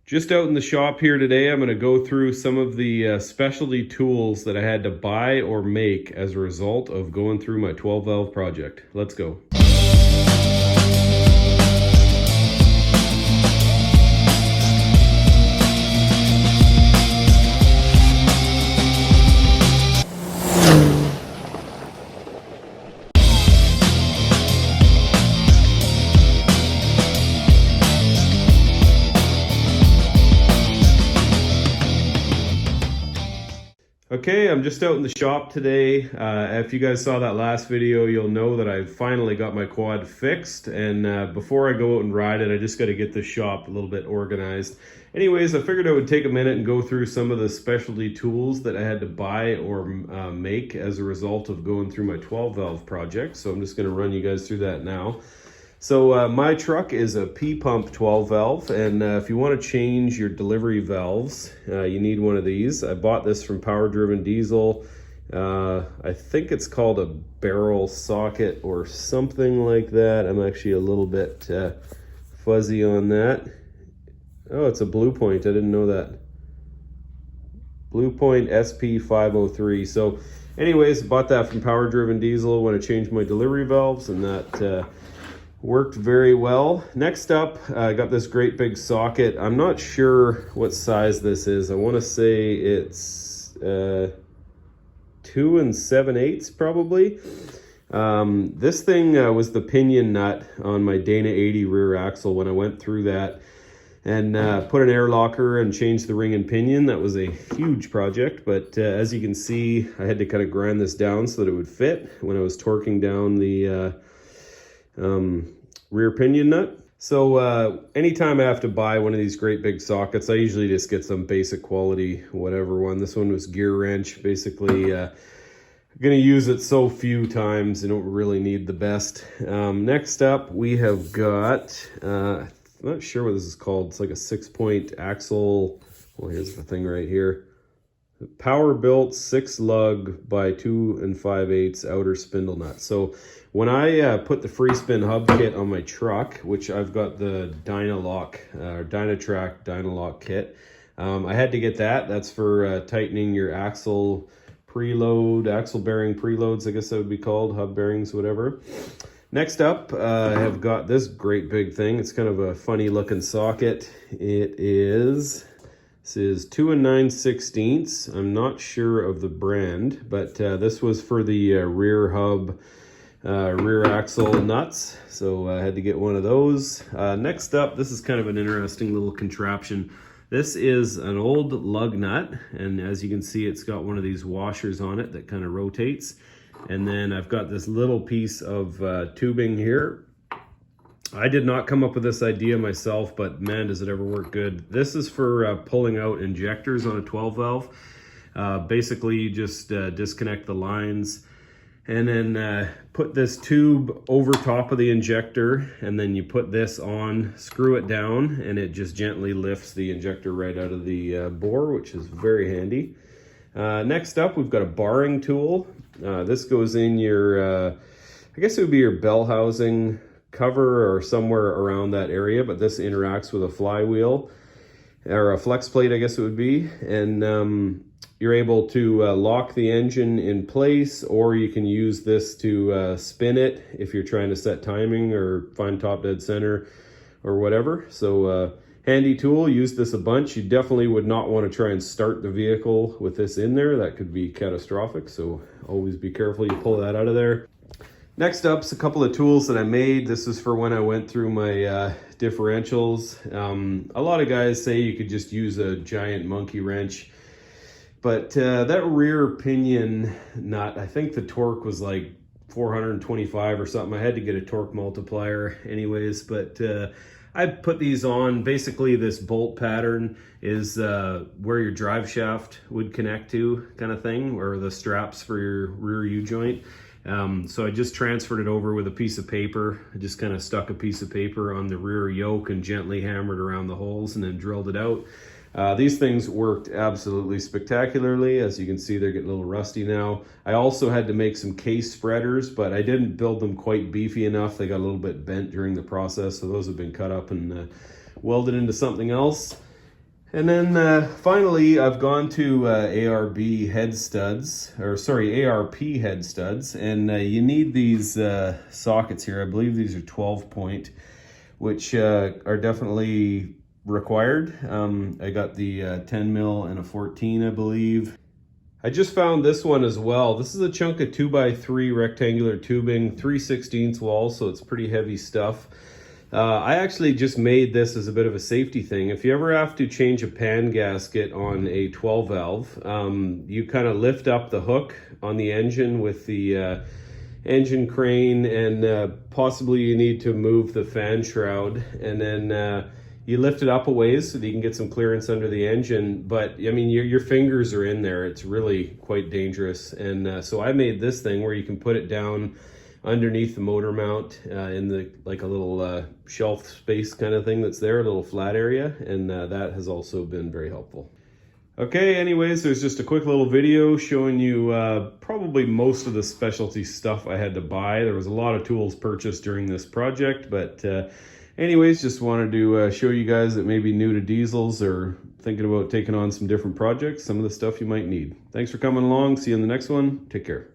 Just out in the shop here today, I'm going to go through some of the specialty tools that I had to buy or make as a result of going through my 12 valve project. Let's go. Okay, I'm just out in the shop today. If you guys saw that last video, you'll know that I finally got my quad fixed. And before I go out and ride it, I just got to get the shop a little bit organized. Anyways, I figured I would take a minute and go through some of the specialty tools that I had to buy or make as a result of going through my 12 valve project. So I'm just going to run you guys through that now. So my truck is a P-pump 12 valve, and if you want to change your delivery valves, you need one of these. I bought this from Power-Driven Diesel. I think it's called a barrel socket or something like that. I'm actually a little bit fuzzy on that. Oh, it's a Blue Point. I didn't know that. Blue Point SP503. So anyways, bought that from Power-Driven Diesel when I changed my delivery valves, and that worked very well. Next up, I got this great big socket. I'm not sure what size this is. I want to say it's 2 7/8 probably. This thing was the pinion nut on my Dana 80 rear axle when I went through that and put an air locker and changed the ring and pinion. That was a huge project, but as you can see, I had to kind of grind this down so that it would fit when I was torquing down the rear pinion nut. So anytime I have to buy one of these great big sockets, I usually just get some basic quality whatever one. This one was gear wrench. Basically I'm gonna use it so few times, I don't really need the best. Next up we have got I'm not sure what this is called. It's like a 6-point axle. Well, here's the thing right here. Power built 6 lug by 2 5/8 outer spindle nut. So when I put the free spin hub kit on my truck, which I've got the Dynalock or Dynatrack Dynalock kit, I had to get that. That's for tightening your axle preload, axle bearing preloads, I guess that would be called, hub bearings, whatever. Next up, I have got this great big thing. It's kind of a funny looking socket. This is 2 9/16. I'm not sure of the brand, but this was for the rear hub, rear axle nuts. So I had to get one of those. Next up, this is kind of an interesting little contraption. This is an old lug nut, and as you can see, it's got one of these washers on it that kind of rotates. And then I've got this little piece of tubing here. I did not come up with this idea myself, but man, does it ever work good. This is for pulling out injectors on a 12 valve. Basically, you just disconnect the lines and then put this tube over top of the injector, and then you put this on, screw it down, and it just gently lifts the injector right out of the bore, which is very handy. Next up, we've got a barring tool. This goes in your, I guess it would be your bell housing cover or somewhere around that area, but this interacts with a flywheel or a flex plate, I guess it would be, and you're able to lock the engine in place, or you can use this to spin it if you're trying to set timing or find top dead center or whatever. So handy tool, used this a bunch. You definitely would not want to try and start the vehicle with this in there. That could be catastrophic, so always be careful you pull that out of there. Next up's a couple of tools that I made. This is for when I went through my differentials. A lot of guys say you could just use a giant monkey wrench, but that rear pinion nut, I think the torque was like 425 or something. I had to get a torque multiplier anyways, but I put these on. Basically, this bolt pattern is where your drive shaft would connect to, kind of thing, or the straps for your rear U-joint. So I just transferred it over with a piece of paper. I just kind of stuck a piece of paper on the rear yoke and gently hammered around the holes and then drilled it out. These things worked absolutely spectacularly. As you can see, they're getting a little rusty now. I also had to make some case spreaders, but I didn't build them quite beefy enough. They got a little bit bent during the process, so those have been cut up and welded into something else. And then finally, I've gone to ARB head studs, or sorry, ARP head studs, and you need these sockets here. I believe these are 12 point, which are definitely required. I got the 10 mil and a 14, I believe. I just found this one as well. This is a chunk of 2x3 rectangular tubing, 3/16 wall, so it's pretty heavy stuff. I actually just made this as a bit of a safety thing. If you ever have to change a pan gasket on a 12 valve, you kind of lift up the hook on the engine with the engine crane, and possibly you need to move the fan shroud, and then you lift it up a ways so that you can get some clearance under the engine. But I mean, your fingers are in there. It's really quite dangerous. And so I made this thing where you can put it down underneath the motor mount in the like a little shelf space kind of thing that's there, a little flat area, and that has also been very helpful. Okay, anyways, there's just a quick little video showing you probably most of the specialty stuff I had to buy. There was a lot of tools purchased during this project, but anyways, just wanted to show you guys that may be new to diesels or thinking about taking on some different projects, some of the stuff you might need. Thanks for coming along. See you in the next one. Take care.